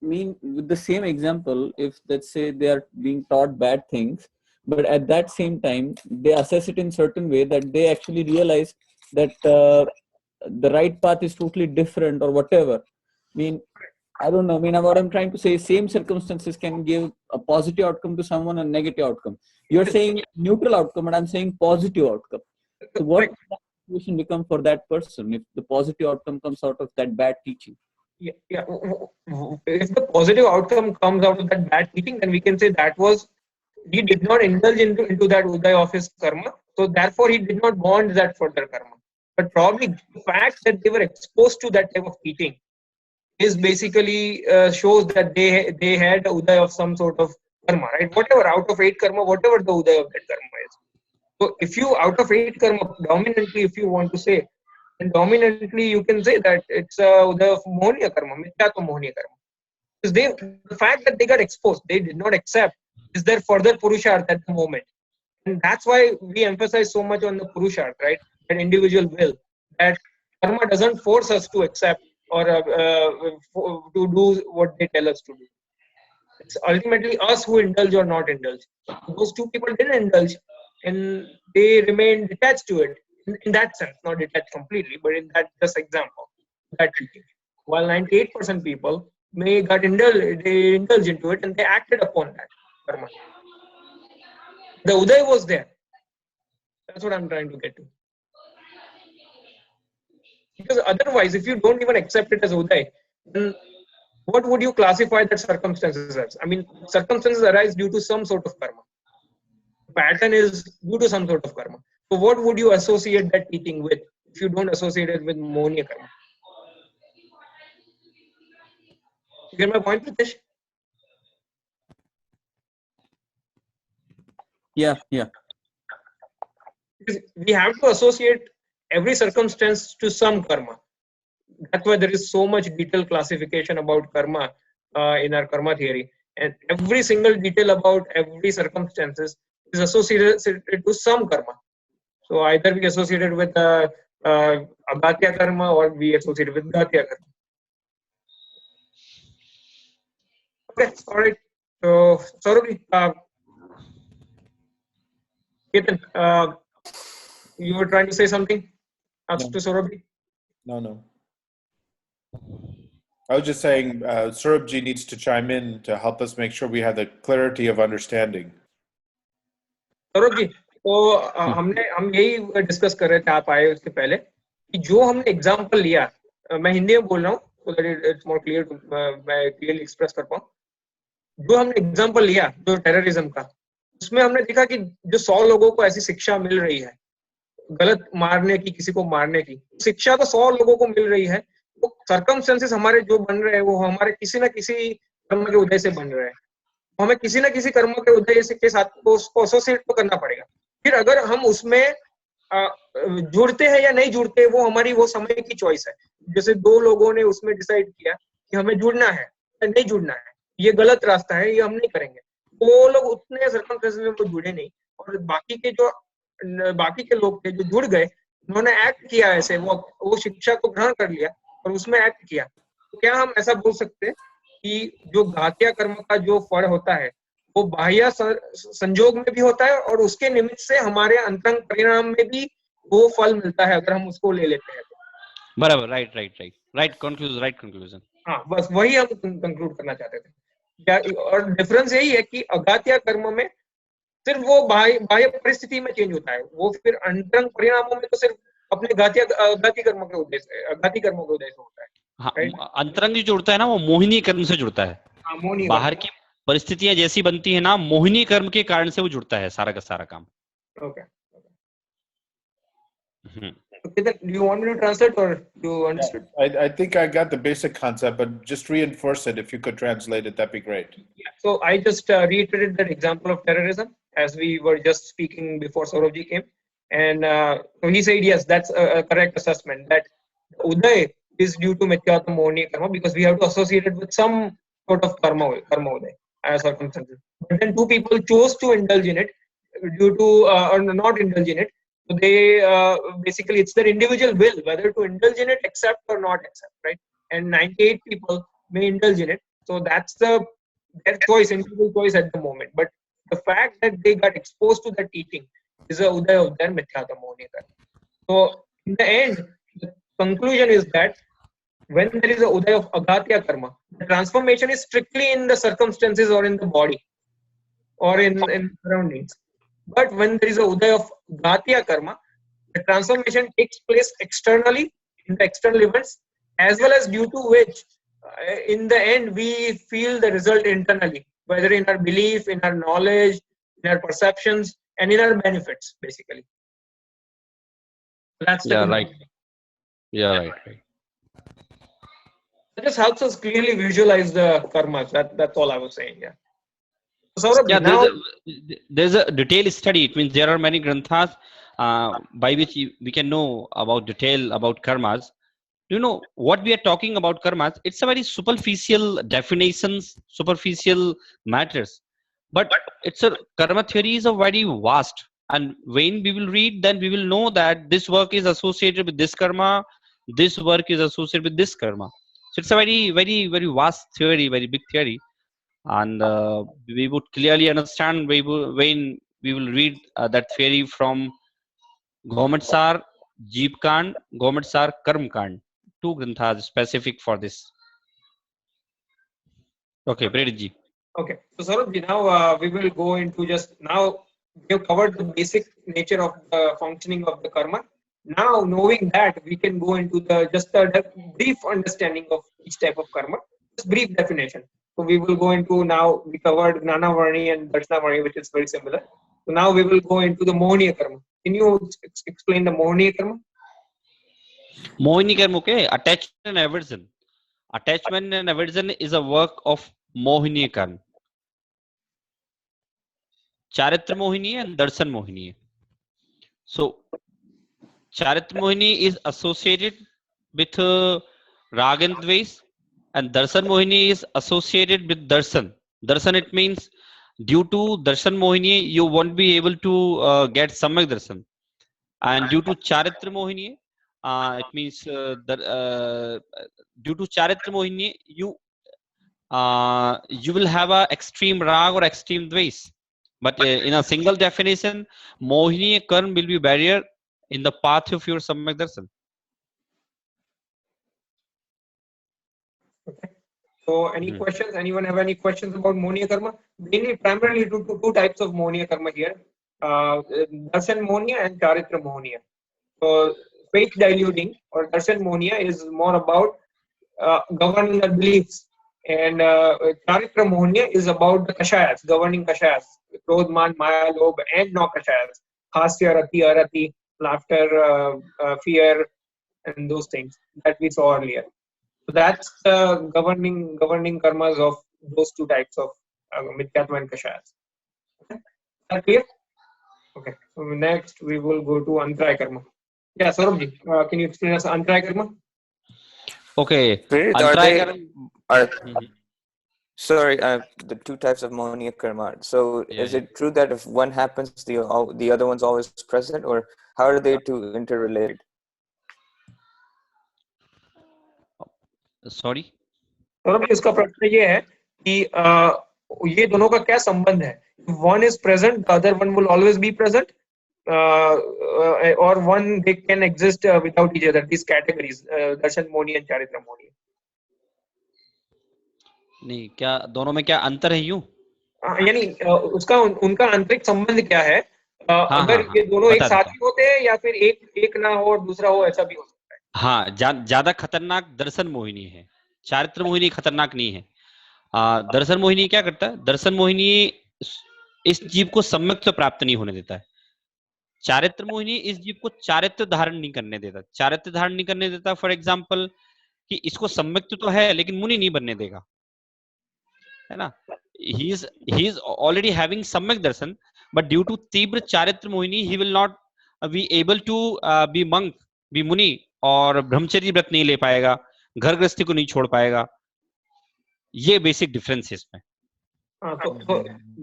with the same example. If let's say they are being taught bad things, but at that same time they assess it in certain way that they actually realize that the right path is totally different or whatever. I mean, I don't know. I mean, what I'm trying to say is same circumstances can give a positive outcome to someone and negative outcome. You're saying neutral outcome, and I'm saying positive outcome. So what situation become for that person if the positive outcome comes out of that bad teaching? Yeah. If the positive outcome comes out of that bad teaching, then we can say that was he did not indulge into that uday of his karma, so therefore he did not bond that further karma. But probably the fact that they were exposed to that type of teaching is basically shows that they had a uday of some sort of karma, right? Whatever out of 8 karma, whatever the uday of that karma is. So if you out of 8 karma, dominantly, if you want to say, then dominantly you can say that it's uday of Mohniya Karma, Mithyata Mohniya Karma. Because the fact that they got exposed, they did not accept, is their further Purusharth at the moment. And that's why we emphasize so much on the Purusharth, right? That individual will. That karma doesn't force us to accept or to do what they tell us to do. It's ultimately us who indulge or not indulge. Those 2 people didn't indulge, and they remained detached to it in that sense, not detached completely, but in that just example, that teaching. While 98% people they indulge into it and they acted upon that karma. The uday was there. That's what I'm trying to get to. Because otherwise, if you don't even accept it as Uday, then what would you classify that circumstances as? I mean, circumstances arise due to some sort of karma. Pattern is due to some sort of karma. So what would you associate that teaching with if you don't associate it with Mohniya karma? You get my point, Pritesh? Yeah. Because we have to associate every circumstance to some karma. That's why there is so much detailed classification about karma in our karma theory, and every single detail about every circumstances is associated to some karma. So either we associated with agatya karma or we associated with gatya karma. Okay, all right. So Saurabh, Ketan, you were trying to say something No. to Saurabh? No. I was just saying, Surabji needs to chime in to help us make sure we have the clarity of understanding. Saurabh ji, तो हम यही discuss कर रहे थे, आप आए उसके पहले, कि जो हमने एग्जांपल लिया, मैं हिंदी में बोल रहा हूँ so that it's more clear, मैं क्लियरली एक्सप्रेस कर पाऊँ, जो हमने एग्जांपल लिया जो टेररिज्म का, उसमें हमने देखा कि जो 100 लोगों को ऐसी शिक्षा मिल रही है गलत मारने की, किसी को मारने की शिक्षा तो 100 लोगों को मिल रही है, वो सर्कमस्टेंसेस हमारे जो बन रहे हैं वो हमारे किसी ना किसी कर्म के उदय से बन रहे हैं, हमें किसी ना किसी कर्म के उदय के साथ उसको एसोसिएट तो करना पड़ेगा। फिर अगर हम उसमें जुड़ते हैं या नहीं जुड़ते, वो हमारी वो समय की चॉइस है। जैसे 2 लोगों ने उसमें डिसाइड किया कि हमें जुड़ना है या नहीं जुड़ना है, ये गलत रास्ता है, ये हम नहीं करेंगे, वो लोग उतने सर्कमस्टेंसेस में वो जुड़े नहीं, और बाकी के लोग थे जो जुड़ गए, उन्होंने एक्ट किया ऐसे, वो शिक्षा को ग्रहण कर लिया और उसमें एक्ट किया। तो क्या हम ऐसा बोल सकते हैं कि जो घातिया कर्म का जो फल होता है वो बाह्य संजोग में भी होता है और उसके निमित्त से हमारे अंतरंग परिणाम में भी वो फल मिलता है, अगर हम उसको ले लेते हैं तो। बराबर, राइट कंक्लूजन। हाँ, बस वही हम कंक्लूड करना चाहते थे। और डिफरेंस यही है कि अघातिया कर्म में सिर्फ वो बाह्य परिस्थिति में चेंज होता है, वो फिर अंतरंग परिणामों में तो सिर्फ अपने घाती कर्मों के उद्देश्य होता है। हाँ, अंतरंग जो जुड़ता है ना, वो मोहिनी कर्म से जुड़ता है। बाहर की परिस्थितियां जैसी बनती है ना, मोहिनी कर्म के कारण से वो जुड़ता है सारा का सारा काम। Okay. Do you want me to translate or you understood? I think I got the basic concept, but just reinforce it. If you could translate it, that'd be great. Yeah. So I just reiterated that example of terrorism as we were just speaking before Saurabh came, and so he said yes, that's a correct assessment, that Uday is due to Mityatma Mohini karma because we have to associate it with some sort of karma Uday as circumstances. But then 2 people chose to indulge in it due to or not indulge in it. So they basically it's their individual will whether to indulge in it, accept or not accept, right? And 98 people may indulge in it. So that's their choice, individual choice at the moment. But the fact that they got exposed to the teaching is a uday of their mithyata mohini karma. So in the end, the conclusion is that when there is a uday of agatya karma, the transformation is strictly in the circumstances or in the body or in surroundings. But when there is a uday of gatya karma, the transformation takes place externally in the external events, as well as due to which in the end we feel the result internally, whether in our belief, in our knowledge, in our perceptions, and in our benefits, basically. That's the right. It just helps us clearly visualize the karmas. That's all I was saying. Yeah. So Saurabh, there's a detailed study. It means there are many granthas by which we can know about detail about karmas. You know what we are talking about karmas? It's a very superficial definitions, superficial matters. But it's a karma theory is a very vast. And when we will read, then we will know that this work is associated with this karma, this work is associated with this karma. So it's a very, very, very vast theory, very big theory. And we would clearly understand when we will read that theory from Gomatsar, Jeep Kand, Gomatsar, Karm Kand. 2 granthas specific for this. Okay, Predji. Okay, so Saurabh, now we will go into just now we have covered the basic nature of the functioning of the karma. Now, knowing that, we can go into just a brief understanding of each type of karma, just brief definition. So we will go into, now we covered Gnana Varni and Darshana Varni, which is very similar. So now we will go into the Mohniya karma. Can you explain the Mohniya karma? Mohini karma, okay? Attachment and aversion. Attachment and aversion is a work of Mohini karma. Charitra Mohini and Darshan Mohini. So Charitra Mohini is associated with Rag and Dvesh, and Darshan Mohini is associated with Darshan. Darshan, it means due to Darshan Mohini, you won't be able to get Samyak Darshan. And due to Charitra Mohini, it means due to Charitra Mohini, you will have a extreme Rag or extreme Dvesh. But in a single definition, Mohini Karma will be barrier in the path of your Samyak Darshan. Okay. So, any questions? Anyone have any questions about Mohniya karma? Mainly, primarily two types of Mohniya karma here: Darshan Mohniya and Charitra Mohniya. So, faith diluting or Darshan Mohniya is more about governing our beliefs, and Charitra Mohniya is about the kashayas, governing kashayas: Krodh, Man, Maya, Lobh, and no kashayas: Hasya, Rati, Arati, laughter, fear, and those things that we saw earlier. So that's the governing karmas of those two types of Mithyatva and Kashayas. Okay. Is that clear? Okay. So next we will go to Antraya karma. Yeah, Saurabh, can you explain us Antraya karma? Okay. Spirit, Antraya karma. are Mhm. sorry, the two types of Mohniya karma. So Yeah, is it true that if one happens, the other one's always present, or how are they two interrelated? Sorry. Saurabh ji, इसका प्रश्न ये है कि ये दोनों का क्या संबंध है? One is present, the other one will always be present, or one they can exist without each other. These categories, Darshan Mohni and Charitra Mohni. नहीं, क्या दोनों में क्या अंतर है यूं? यानी उसका उनका आंतरिक संबंध क्या है? हाँ, अगर हाँ, ये दोनों एक बता साथ देता ही होते हैं या फिर एक ना हो और दूसरा हो, ऐसा भी हो सकता है. हूं. हाँ, ज्यादा खतरनाक दर्शन मोहिनी है. चारित्र मोहिनी खतरनाक नहीं है. दर्शन मोहिनी क्या करता है? दर्शन मोहिनी इस जीव को सम्यक प्राप्त नहीं होने देता है. चारित्र मोहिनी इस जीव को चारित्र धारण नहीं करने देता. चारित्र धारण नहीं करने देता, फॉर एग्जाम्पल कि इसको सम्यक तो है लेकिन मुनि नहीं बनने देगा, है ना? he is already having सम्यक दर्शन, but due to तीव्र चारित्र Mohini he will not be able to be monk, be मुनि, और ब्रह्मचर्य व्रत नहीं ले पाएगा, घर गृहस्थी को नहीं छोड़ पाएगा. ये बेसिक डिफरेंस है इसमें. तो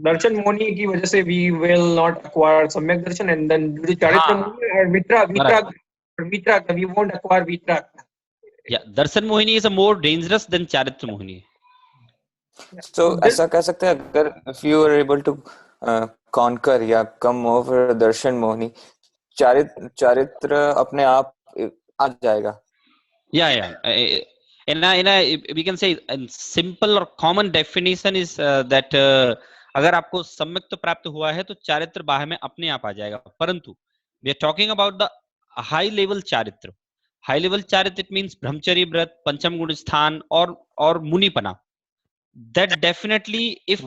दर्शन मोहनी की वजह से we will not acquire सम्यक दर्शन, and then due to चारित्र मोहनी और वितराग we won't acquire वितराग. Yeah, Darshan Mohini is a more dangerous than चारित्र मोहिनी. So ऐसा कह सकते हैं, अगर if you are able to conquer या come over Darshan Mohni, चारित्र अपने आप आ जाएगा. Yeah. We can say a simple or common definition is that अगर आपको सम्यक तो प्राप्त हुआ है तो चारित्र बाहर में अपने आप आ जाएगा. परंतु we are talking about the high level चारित्र. High level चारित्र, it means ब्रह्मचर्य व्रत, पंचम गुण स्थान और मुनिपना. That definitely, if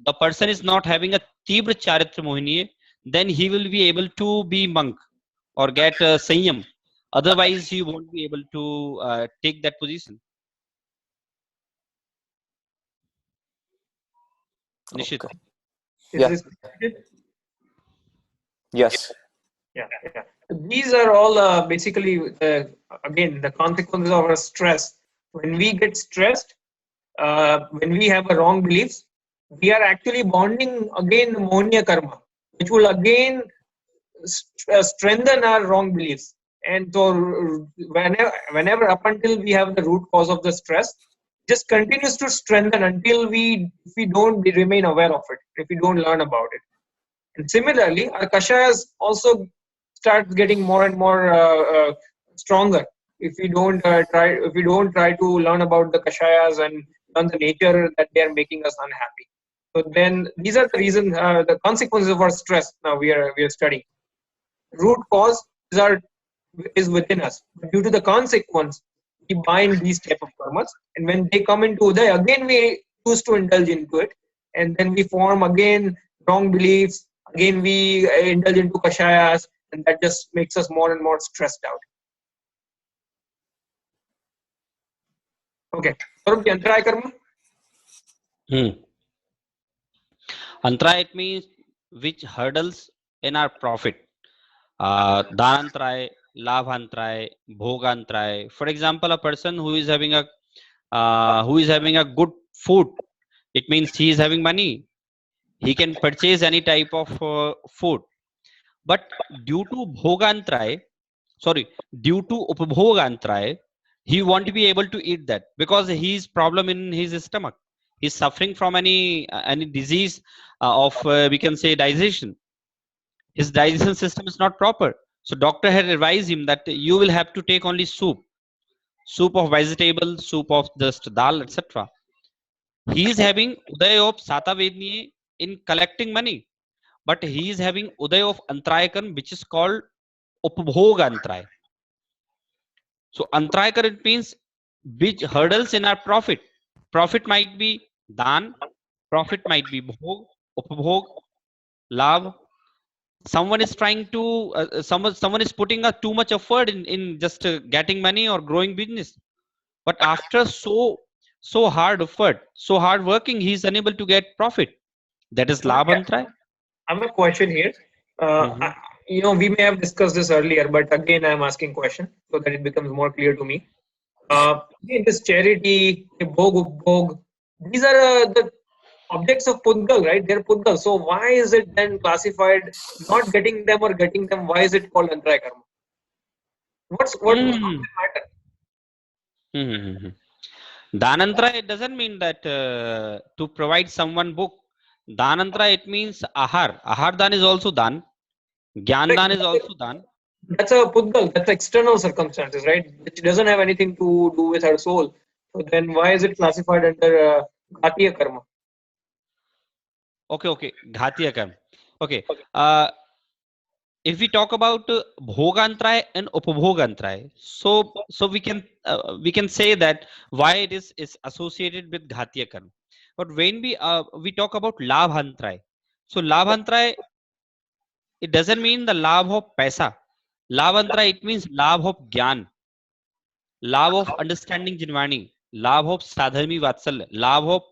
the person is not having a तीव्र चारित्र Mohini, then he will be able to be monk or get संयम. Otherwise, he won't be able to take that position. Nishit. Okay. Is Yeah. this Yes. Yeah. These are all basically again the consequences of our stress. When we get stressed, when we have a wrong beliefs, we are actually bonding again the Mohniya karma, which will again strengthen our wrong beliefs. And so whenever up until we have the root cause of the stress, just continues to strengthen until we don't remain aware of it, if we don't learn about it. And similarly, our kashayas also start getting more and more stronger if we don't try to learn about the kashayas and learn the nature that they are making us unhappy. So then these are the reasons, the consequences of our stress. Now we are studying. Root cause is our is within us. But due to the consequence, we bind these type of karmas, and when they come into Uday, again we choose to indulge into it, and then we form again wrong beliefs. Again we indulge into kashayas, and that just makes us more and more stressed out. Okay, Saurabh, Antray karma. Antray, it means which hurdles in our profit. Dhanantray, Labhantray, Bhogantray. For example, a person who is having a good food, it means he is having money. He can purchase any type of food. But due to Bhogantray, due to Upabhogantray, he won't be able to eat that because he's problem in his stomach. He's suffering from any disease of we can say digestion. His digestion system is not proper. So doctor had advised him that you will have to take only soup of vegetable, soup of just dal, etc. He is having Uday of Satavedni in collecting money, but he is having Uday of Antrayakan, which is called Upbhog Antray. So Antrayakan, it means which hurdles in our profit. Profit might be Dan, profit might be Bhog, Upbhog, Labh. Someone is trying to someone is putting a too much effort in just getting money or growing business, but after so hard effort, so hard working, he is unable to get profit. That is labhantray. I have a question here. We may have discussed this earlier, but again I'm asking question so that it becomes more clear to me. In this charity, bhog upbhog, these are the objects of Pudgal, right? They're Pudgal. So why is it then classified not getting them or getting them? Why is it called Antray Karma? What matter? Danantra, it doesn't mean that to provide someone book. Danantra, it means ahar. Ahar dan is also dan. Gyan dan is also dan. That's a Pudgal. That's external circumstances, right? Which doesn't have anything to do with her soul. So then why is it classified under Ghatiya Karma? Okay. Ghatiya karma. Okay. If we talk about bhogantray and upabhogantray, so we can say that why it is associated with ghatiya karma. But when we talk about labhantray, so labhantray, it doesn't mean the labh of paisa. Labhantray, it means labh of gyan, labh of understanding jinvani, labh of sadharmi vatsalya, labh of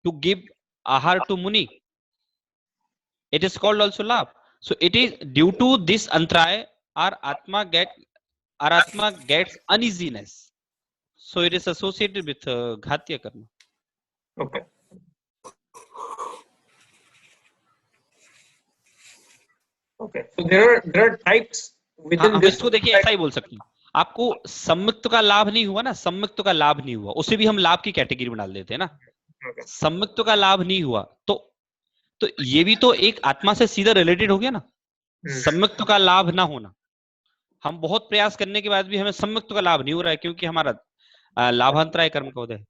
to give ahar to muni. It is called also labh. So it is due to this antray, our atma gets uneasiness. So it is associated with ghatya karma. Okay. Okay. So there are types within हम this. इसको देखिए ऐसा ही बोल सकते हैं. आपको सम्मिक्त का लाभ नहीं हुआ ना, सम्मिक्त का लाभ नहीं हुआ, उसे भी हम लाभ की कैटेगरी में डाल देते हैं ना. सम्मिक्त का लाभ नहीं हुआ तो ये भी तो एक आत्मा से सीधा रिलेटेड हो गया ना. सम्मिक्त का लाभ ना होना, हम बहुत प्रयास करने के बाद भी हमें सम्मिक्त का लाभ नहीं हो रहा है क्योंकि हमारा लाभांतराय कर्म का उदय है.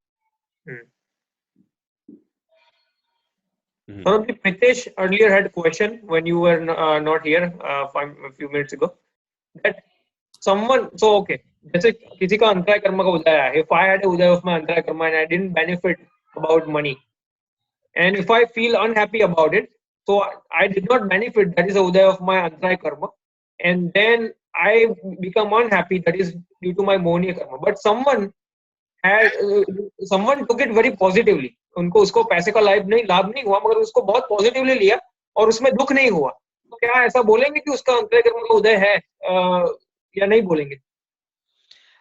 Probably Pritesh earlier had a question when you were not here a few minutes ago. That someone, so okay, जैसे किसी का अंतराय कर्म का उदय है. If I had a Uday of my अंतराय कर्म and I didn't benefit about money, and if I feel unhappy about it, so I did not benefit. That is a uday of my antray karma, and then I become unhappy. That is due to my mohniya karma. But someone took it very positively. उनको उसको पैसे का लाभ नहीं हुआ, मगर उसको बहुत पॉजिटिवली लिया और उसमें दुख नहीं हुआ. तो क्या ऐसा बोलेंगे कि उसका अंतराय कर्म का उदय है या नहीं बोलेंगे?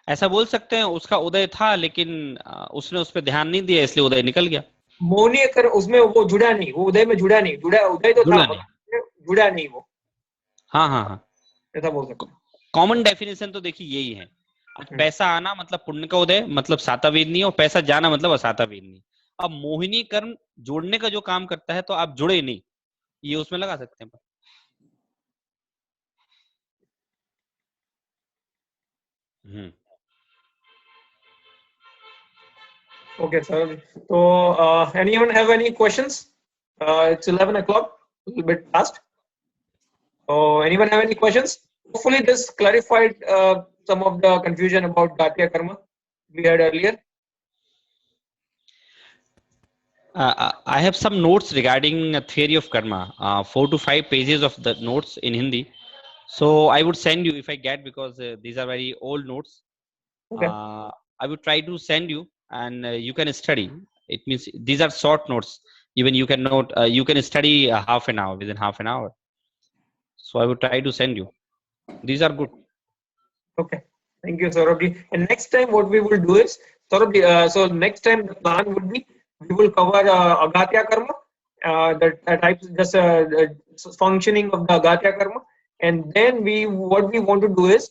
ऐसा बोल सकते हैं, उसका उदय था लेकिन उसने उस पर ध्यान नहीं दिया इसलिए उदय निकल गया. मोहनीय कर उसमें वो जुड़ा नहीं, वो उदय में जुड़ा नहीं. उदय तो था, जुड़ा नहीं वो. हाँ ऐसा बोल सकते हैं. कॉमन डेफिनेशन तो देखिए यही है. अब पैसा आना मतलब पुण्य का उदय, मतलब सातावेदनी, और पैसा जाना मतलब असातावेदनी. अब मोहिनी कर्म जोड़ने का जो काम करता है तो आप जुड़े नहीं, ये उसमें लगा सकते हैं. Okay, sir. So, anyone have any questions? It's 11 o'clock, a little bit past. So, anyone have any questions? hopefully this clarified some of the confusion about Gatya Karma we had earlier. I have some notes regarding a theory of karma, 4 to 5 pages of the notes in Hindi. So I would send you if I get, because these are very old notes. Okay. I would try to send you, and you can study. It means these are short notes. Even you can note, you can study half an hour, within half an hour. So I would try to send you. These are good. Okay. Thank you, Saurabh. And next time, what we will do is, Saurabh, so next time the plan would be we will cover Agatya Karma, the types, just functioning of the Agatya Karma, and then what we want to do is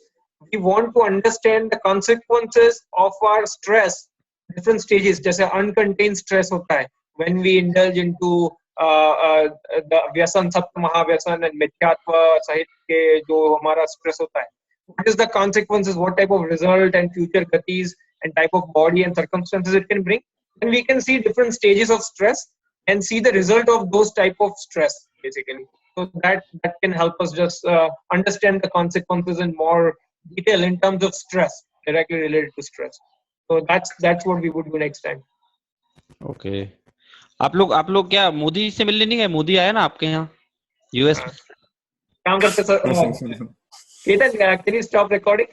we want to understand the consequences of our stress, different stages. जैसे uncontained stress होता है when we indulge into the व्यसन, सप्त महाव्यसन and मिथ्यात्व सहित के जो हमारा stress होता है. What is the consequences, what type of result and future gatis and type of body and circumstances it can bring. And we can see different stages of stress and see the result of those type of stress basically. So that can help us just understand the consequences in more detail in terms of stress, directly related to stress. So that's what we would do next time. Okay. आप लोग क्या मोदी से मिलने नहीं गए? मोदी आया ना आपके यहाँ यूएस में? काम करते sir. Ketan, can you stop recording?